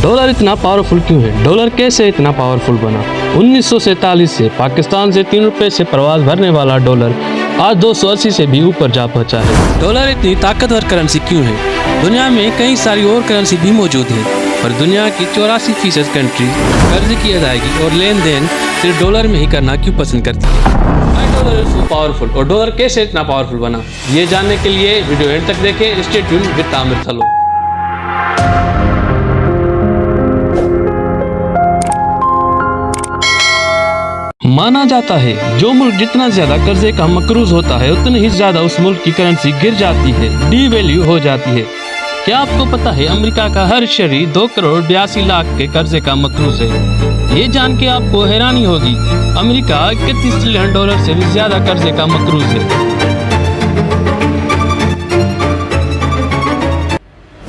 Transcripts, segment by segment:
Dollar इतना powerful क्यों है? डॉलर कैसे इतना पावरफुल बना? 1947 से पाकिस्तान से 3 रुपए से प्रवास भरने वाला डॉलर आज 280 से भी ऊपर जा पहुंचा है। डॉलर इतनी ताकतवर करेंसी क्यों है? दुनिया में कई सारी और करेंसी भी मौजूद है, पर दुनिया की 84% कंट्री कर्ज की अदायगी और लेन देन सिर्फ डॉलर में ही करना क्यों पसंद करती है? डॉलर इज सो पावरफुल और डॉलर कैसे इतना पावरफुल बना, ये जानने के लिए वीडियो एंड तक देखें। Stay tuned with Aamir Thalo. माना जाता है जो मुल्क जितना ज्यादा कर्जे का मकरूज होता है उतनी ही ज्यादा उस मुल्क की करेंसी गिर जाती है, डीवैल्यू हो जाती है। क्या आपको पता है अमेरिका का हर शहरी 2 करोड़ 82 लाख के कर्जे का मकरूज है? ये जान के आपको हैरानी होगी, अमेरिका 31 ट्रिलियन डॉलर से भी ज्यादा कर्जे का मकरूज है।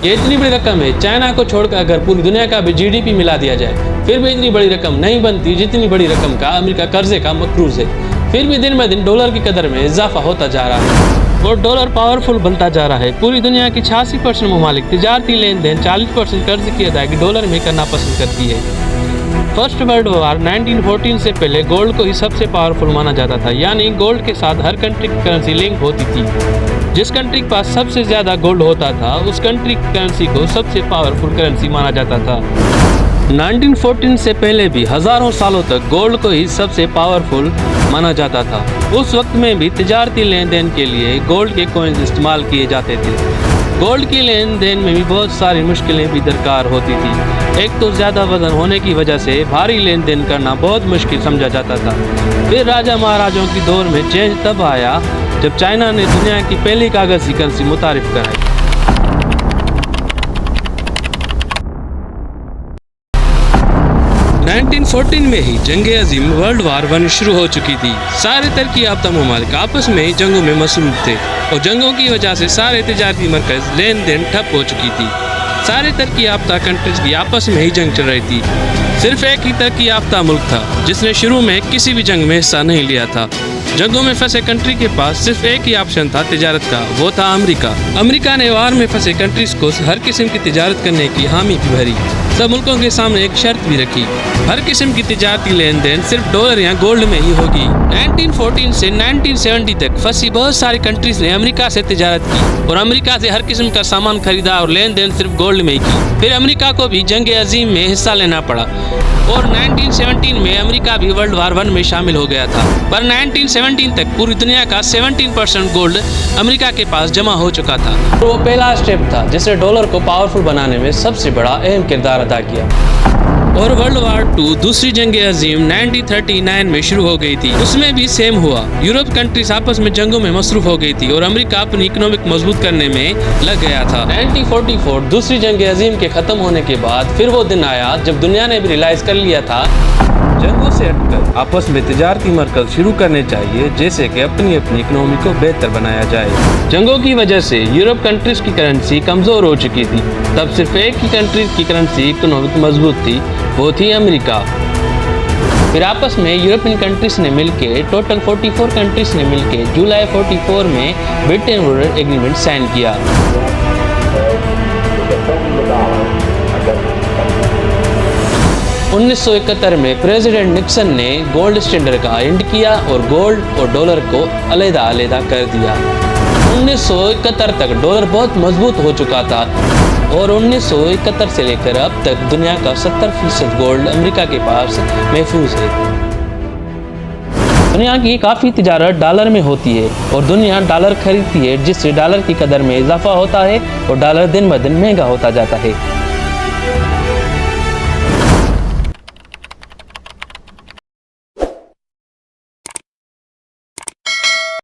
ये इतनी बड़ी रकम है, चाइना को छोड़कर अगर पूरी दुनिया का भी जीडीपी मिला दिया जाए फिर भी इतनी बड़ी रकम नहीं बनती जितनी बड़ी रकम का अमेरिका कर्जे का मकरूज है। फिर भी दिन ब दिन डॉलर की कदर में इजाफा होता जा रहा है और डॉलर पावरफुल बनता जा रहा है। पूरी दुनिया की 86% ममालिक तिजारती लेन देन 40% कर्ज की अदायगी डॉलर में करना पसंद करती है। फर्स्ट वर्ल्ड वार 1914 से पहले गोल्ड को ही सबसे पावरफुल माना जाता था, यानी गोल्ड के साथ हर कंट्री की करेंसी लिंक होती थी। जिस कंट्री के पास सबसे ज्यादा गोल्ड होता था उस कंट्री की करेंसी को सबसे पावरफुल करेंसी माना जाता था। 1914 से पहले भी हजारों सालों तक गोल्ड को ही सबसे पावरफुल माना जाता था। उस वक्त में भी तिजारती लेन देन के लिए गोल्ड के कॉइन्स इस्तेमाल किए जाते थे। गोल्ड की लेन देन में भी बहुत सारी मुश्किलें भी दरकार होती थी। एक तो ज़्यादा वजन होने की वजह से भारी लेन देन करना बहुत मुश्किल समझा जाता था। फिर राजा महाराजाओं की दौर में चेंज तब आया जब चाइना ने दुनिया की पहली कागज़ी करेंसी मुतारिफ कराई। 1914 में ही जंग अजीम वर्ल्ड वार 1 शुरू हो चुकी थी। सारे तरक्की याफ्ता ममालिक आपस में जंगों में मसरूफ थे और जंगों की वजह से सारे तिजारती मरकज लेन देन ठप हो चुकी थी। सारे तरक्की याफ्ता कंट्रीज की आपस में ही जंग चल रही थी। सिर्फ एक ही तरक्की याफ्ता मुल्क था जिसने शुरू में किसी भी जंग में हिस्सा नहीं लिया था। जंगों में फंसे कंट्री के पास सिर्फ एक ही ऑप्शन था तिजारत का, वो था अमेरिका। अमेरिका ने वार में फंसे कंट्रीज को हर किस्म की तिजारत करने की हामी भी भरी। सब मुल्कों के सामने एक शर्त भी रखी, हर किस्म की तिजारती लेन देन सिर्फ डॉलर या गोल्ड में ही होगी। 1914 से 1970 तक फंसी बहुत सारी कंट्रीज ने अमेरिका से तिजारत की और अमेरिका से हर किस्म का सामान खरीदा और लेन देन सिर्फ गोल्ड में ही की। फिर अमेरिका को भी जंग अजीम में हिस्सा लेना पड़ा और 1917 में अमेरिका भी वर्ल्ड वार 1 में शामिल हो गया था। पर 1917 तक पूरी दुनिया का 17% गोल्ड अमेरिका के पास जमा हो चुका था। तो वो पहला स्टेप था जिसने डॉलर को पावरफुल बनाने में सबसे बड़ा अहम किरदार अदा किया। और वर्ल्ड वार 2 दूसरी जंग अजीम 1939 में शुरू हो गई थी। उसमें भी सेम हुआ, यूरोप कंट्रीज आपस में जंगों में मसरूफ हो गई थी और अमेरिका अपनी इकोनॉमिक मजबूत करने में लग गया था। 1944 दूसरी जंग अजीम के खत्म होने के बाद फिर वो दिन आया जब दुनिया ने भी रियलाइज कर लिया था जंगों से हटकर आपस में तिजारती मरकज शुरू करने चाहिए, जैसे कि अपनी अपनी इकोनॉमी को बेहतर बनाया जाए। जंगों की वजह से यूरोप कंट्रीज की करेंसी कमजोर हो चुकी थी। तब सिर्फ एक ही कंट्रीज की करेंसी इकोनॉमिक मजबूत थी, वो थी अमेरिका। फिर आपस में यूरोपियन कंट्रीज ने मिलकर टोटल 44 कंट्रीज ने मिलकर जुलाई 44 में ब्रिटेन रूरल एग्रीमेंट साइन किया। 1971 में प्रेसिडेंट निक्सन ने गोल्ड स्टैंडर्ड का एंड किया और गोल्ड और डॉलर को अलग-अलग कर दिया। 1971 तक डॉलर बहुत मजबूत हो चुका था और 1971 से लेकर अब तक दुनिया का 70% गोल्ड अमेरिका के पास महफूज है। दुनिया की काफ़ी तिजारत डॉलर में होती है और दुनिया डॉलर खरीदती है, जिससे डॉलर की कदर में इजाफा होता है और डॉलर दिन ब दिन महंगा होता जाता है।